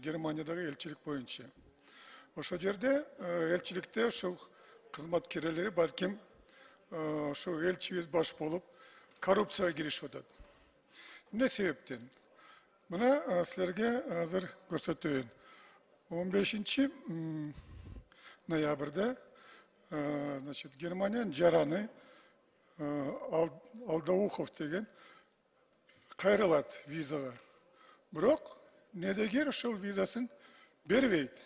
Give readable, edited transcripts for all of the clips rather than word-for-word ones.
Германиядағы елчілік бойынша. Ошол жерде элчиликте ошол кызматкерлери балким ошо элчибиз баш болуп коррупцияга киришип атат. Эмне себептен? Мына силерге азыр көрсөтөйүн. 15 ноябрда значит, Германиянын жараны Алдаухов деген кайрылат визага. Бирок недегер ошол визасын бербейт.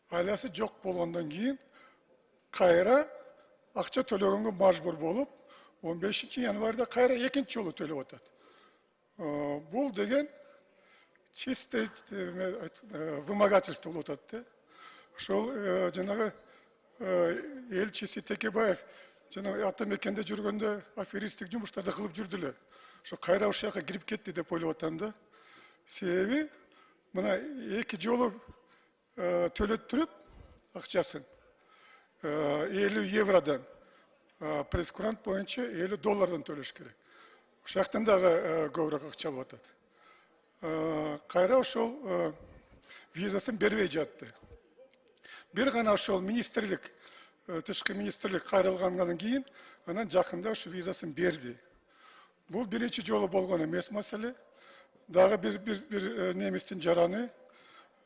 Айласы жок болгондон кийин кайра акча төлөгөнгө мажбур болуп, 15 январда кайра экинчи жолу төлөп атат. Бул деген чистый вымогательство болуп атат. Ошол жанагы элчиси Текебаев жана ата мекенде жүргөндө аферисттик жумуштарды кылып жүрдү эле. Ошо кайра ошол жака кирип кетти деп ойлоп атам да. Себеби мына эки жолу төлөп туруп акчасын 50 евродан прескурант боюнча 50 доллардан төлөш керек. Ошол жактан дагы көбүрөөк акча алып атат. Кайра ошол визасын бербей жатты. Бир гана ошол министрлик, тышкы министрлик кайрылгандан кийин анан жакында ошо визасын берди. Бул биринчи жолу болгон эмес маселе. Дагы бир немистин жараны,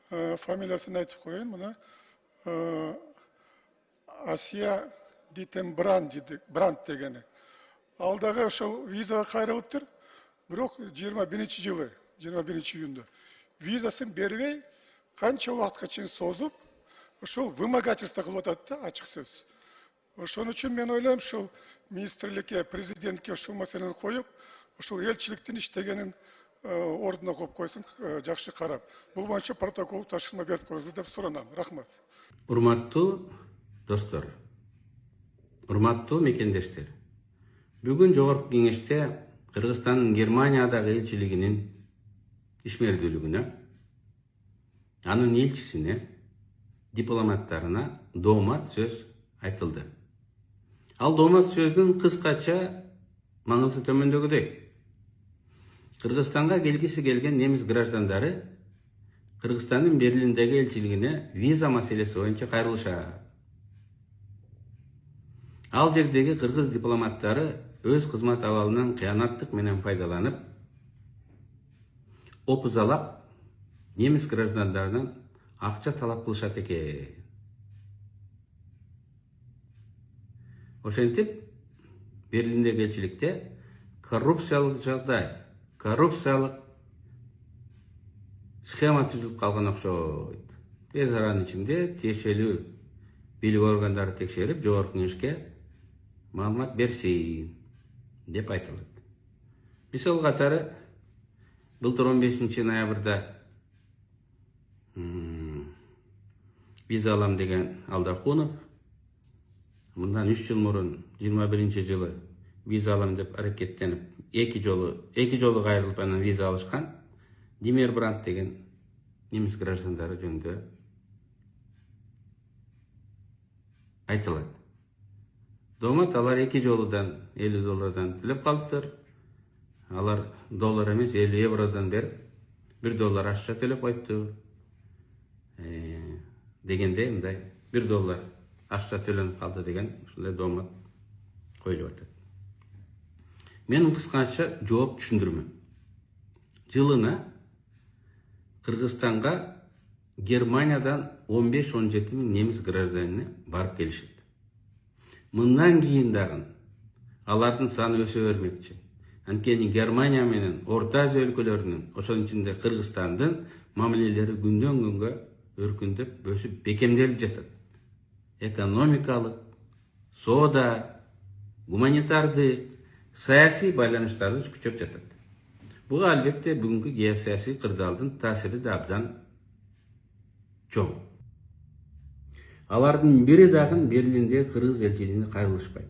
фамилиясын айтып коеюн, мына Асия Дитен Бранд дегени. Ал дагы ошол визага кайрылыптыр. Бирок 21-жылы, 21-июнда визасын бербей, канча убакытка чейин созуп, ошол вымогательство кылып атат да, ачык сөз. Ошон үчүн мен ойлойм, ошол министрликке, президентке ошол маселени коюп, ошол элчиликтин иштегенин ордуна коюп койсун, жакшы карап. Бул боюнча протокол ташкырма берип коюңуздар деп суранам. Рахмат. Урматтуу достор, урматтуу мекендештер. Бүгүн Жогорку Кеңеште Кыргызстандын Германиядагы элчилигинин ишмердүүлүгүнө, анын элчисине, дипломаттарына доомат сөз айтылды. Ал доомат сөздүн кыскача маңызы төмөндөгүдөй. Кыргызстанга келгиси келген немис граждандары Кыргызстандын Берлиндеги элчилигине виза маселеси боюнча кайрылышат. Ал жердеги кыргыз дипломаттары өз кызмат абалынан кыянаттык менен пайдаланып, опузалап, немис граждандарынан акча талап кылышат экен. Ошентип, Берлиндеги элчиликте коррупциялык жагдай, коррупциялык схема түзүлүп калган окшойт. Тез аранын ичинде тиешелүү бийлик органдары текшерип, Жогорку Кеңешке маалымат берсин деп айтылат. Мисал катары, былтыр 15 ноябрда виза алам деген Алдахунов, мындан 3 жыл мурун 21-жылы виза алам деп аракеттенип, эки жолу кайрылып анан виза алышкан Димер Бранд деген немис граждандары жөнүндө айтылат. Доомат алар эки жолудан 50 доллардан төлөп калыптыр. Алар доллар эмес 50 евродан берип, 1 доллар акча төлөп коюпту. Дегенде мындай 1 доллар акча төлөнүп калды деген ушундай доомат коюлуп атат. Мен кыскача жооп түшүндүрмөм. Жылына Кыргызстанга Германиядан 15-17 миң немис гражданины барып келишет. Мындан кийин дагы алардын саны өсө бермекчи. Анткени Германия менен Орто Азия өлкөлөрүнүн, ошонун ичинде Кыргызстандын мамилелери күндөн күнгө өркүндөп, өсүп, бекемделип жатат. Экономикалык, соода, гуманитардык, саясий байланыштарыбыз күчөп жатат. Буга албетте бүгүнкү геосаясий кырдаалдын таасири да абдан чоң. Алардын бири дагы Берлиндеги кыргыз элчилигине кайрылышпайт.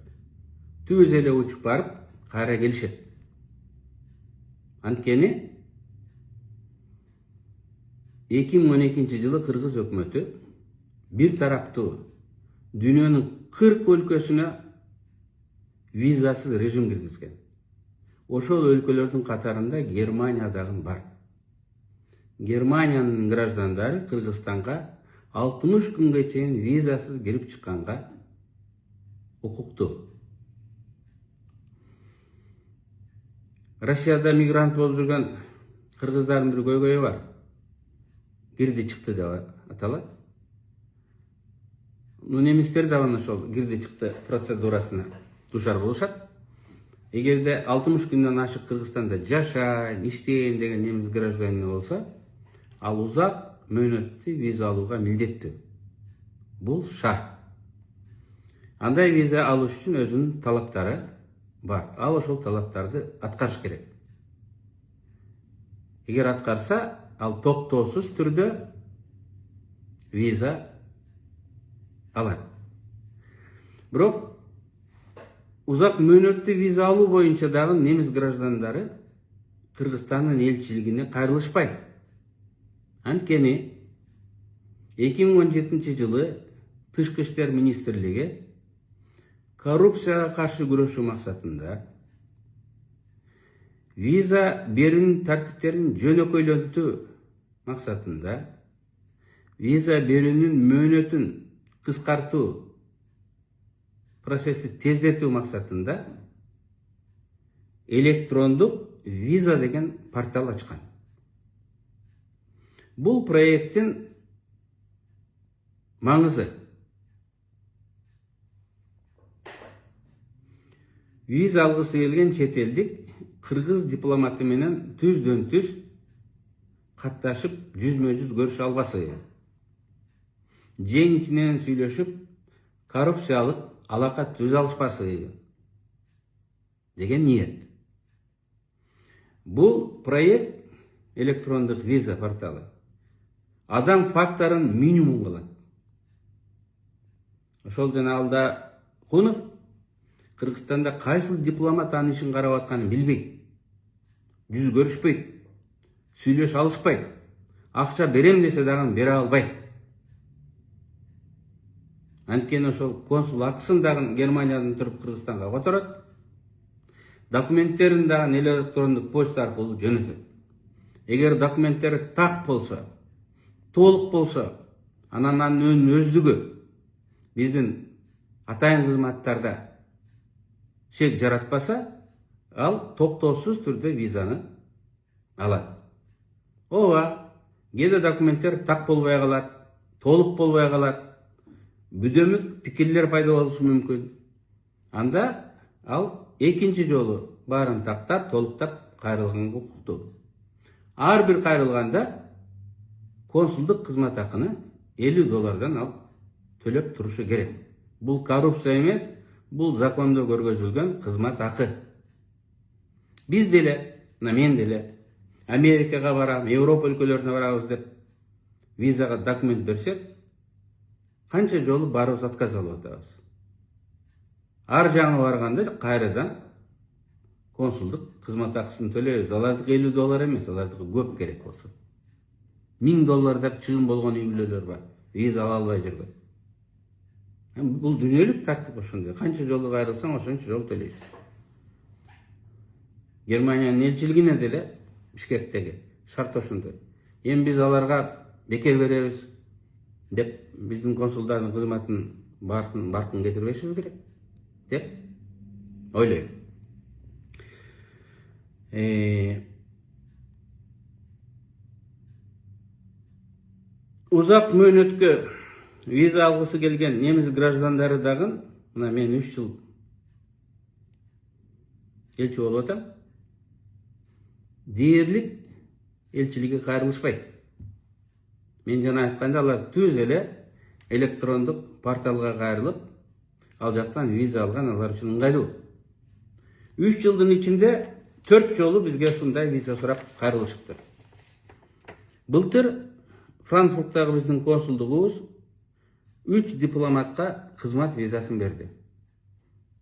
Түз эле учуп барып, кайра келишет. Анткени 2012-жылы кыргыз өкмөтү бир тараптуу дүйнөнүн 40 өлкөсүнө визасыз режим киргизген. Ошол өлкөлөрдүн катарында Германия дагы бар. Германиянын граждандары Кыргызстанга 60 күнгө чейин визасыз кирип чыкканга укуктуу. Россияда мигрант болуп жүргөн кыргыздардын бир көйгөйү бар. Кирди чыкты деп аталат. Немистер да ошол кирди чыкты процедурасына душар болушат. Эгерде 60 күндөн ашык Кыргызстанда жашайм, иштейм деген немис гражданины болсо, ал узак мөөнөттүү виза алууга милдеттүү. Бул шарт. Андай виза алыш үчүн өзүнүн талаптары бар. Ал ошол талаптарды аткарыш керек. Эгер аткарса, ал токтоосуз түрдө виза алат. Бирок узак мөөнөттүү виза алуу боюнча дагы немис граждандары Кыргызстандын элчилигине кайрылышпайт. Анткени 2017 жылы Тышкы иштер министрлиги коррупцияга каршы күрөшүү максатында виза берүүнүн тартиптерин жөнөкөйлөнтүү максатында виза берүүнүн мөөнөтүн кыскартуу процесси тездетүү максатында электрондук виза деген портал ачкан. Бул проекттин маңызы виза алгысы келген чет элдик кыргыз дипломаты менен түздөн-түз катташып, жүзмө-жүз көрүшө албасы. Жең ичинен сүйлөшүп, коррупциялык алака түзө алышпасы деген ниет. Бул проект электрондук виза порталы адам фактарын минимум кылат. Ошол жана алда Кунов Кыргызстанда кайсыл дипломат анын ишин карап атканын билбейт. Жүз көрүшпөйт, сүйлөшө алышпайт. Акча берем десе дагы бере албайт. Анткени ошол консул акысын дагы Германиядан туруп Кыргызстанга которот. Документтерин дагы электрондук почта аркылуу жөнөтөт. Эгер документтери так болсо, толук болсо, анан анын өздүгү биздин атайын кызматтарда шек жаратпаса, ал токтоосуз түрдө визаны алат. Ооба, кээде документтер так болбой калат, толук болбой калат, бүдөмүк пикирлер пайда болушу мүмкүн. Анда ал экинчи жолу баарын тактап, толуктап кайрылганга укуктуу. Ар бир кайрылганда консулдук кызмат акыны $50 ал төлөп турушу керек. Бул коррупция эмес, бул закондо көргөзүлгөн кызмат акы. Биз деле, мен деле Америкага барам, Европа өлкөлөрүнө барабыз деп визага документ берсек, канча жолу барыбыз отказ алып атабыз. Ар жаңы барганда кайрадан консулдук кызмат акысын төлөйбүз. Алардыкы $50 эмес, алардыкы көп керек болсо. $1000 деп чыгым болгон үй бүлөлөр бар. Виза ала албай жүргөн. Бул дүйнөлүк тартип ошондой. Канча жолу кайрылсаң, ошончо жол төлөйсүң. Германиянын элчилигине деле Бишкектеги шарт ошондой. Эми биз аларга бекер беребиз деп биздин консулдардын кызматын баркын кетирбешибиз керек деп ойлойм. Узак мөөнөткө виза алгысы келген немис граждандары дагы, мына мен 3 жыл элчи болуп атам. Дээрлик элчиликке кайрылышпайт. Мен жана айтканда алар түз эле электрондук порталга кайрылып, ал жактан виза алган алар үчүн ыңгайлуу. 3 жылдын ичинде 4 жолу бизге ушундай виза сурап кайрылышыптыр. Былтыр Франкфурттагы биздин консулдугубуз 3 дипломатка кызмат визасын берди.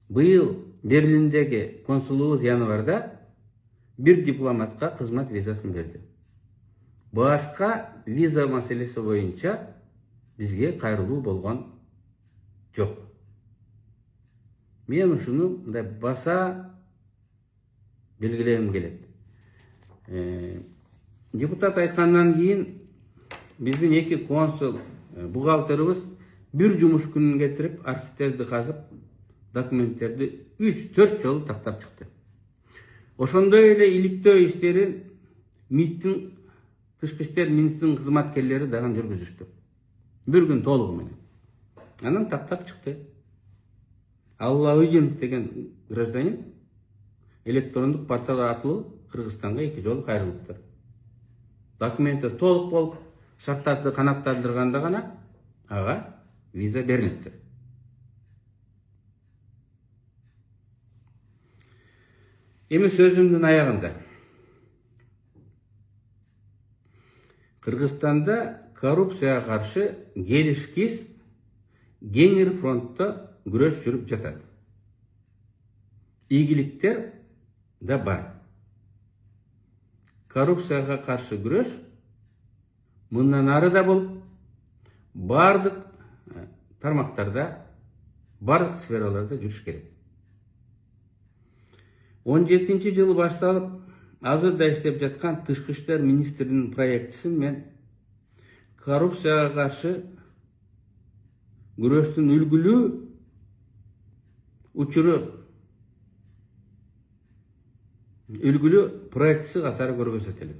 Быйыл Берлиндеги консулубуз январда 1 дипломатка кызмат визасын берди. Башка виза маселеси боюнча бизге кайрылуу болгон жок. Мен ушуну мындай баса белгилегим келет. депутат айткандан кийин биздин 2 консул, бухгалтерибиз бир жумуш күнүн кетирип, архивтерди казып, документтерди 3-4 жолу тактап чыкты. Ошондой эле иликтөө иштерин МИДтин тышкы иштер министринин кызматкерлери дагы жүргүзүштү. Bir gün толугу менен. Анан тактап чыкты. Аллабыжин деген гражданин электрондук портал аркылуу Кыргызстанга 2 жолу кайрылыптыр. Документи толук болуп, шарттарды канааттандырганда гана ага виза берилиптир. Эми сөзүмдүн аягында Кыргызстанда коррупцияга каршы келишкис кеңир фронтто күрөш жүрүп жатат. Ийгиликтер да бар. Коррупцияга каршы күрөш мындан ары да болуп, бардык тармактарда, бардык сфераларда жүрүш керек. 17-жылы башталып, азырда иштеп жаткан тышкы иштер министринин проектисин мен коррупцияга каршы күрөштүн үлгүлүү проектиси катары көргөзөт элем.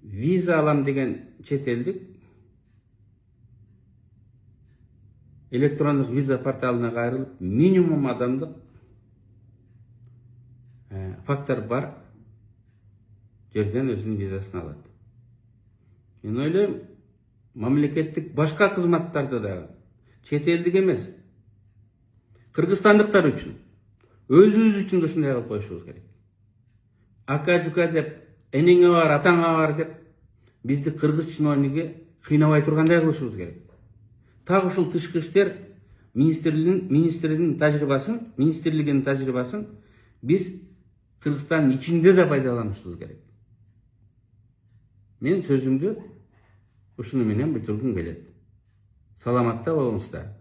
Виза алам деген чет элдик электрондук виза порталына кайрылып, минимум адамдык фактор бар жерден өзүнүн визасын алат. Мен ойлойм, мамлекеттик башка кызматтарды дагы чет элдик эмес, кыргызстандыктар үчүн, өзүбүз үчүн ушундай кылып коюшубуз керек. Ака-жука деп, энеңе бар, атаңа бар деп, бизди кыргыз чиновниги кыйнабай тургандай кылышыбыз керек. Так ушул тышкы иштер министрлигинин тажрыйбасын биз Кыргызстандын ичинде да пайдаланышыбыз керек. Мен сөзүмдү ушуну менен бүтүргүм келет. Саламатта болуңуздар.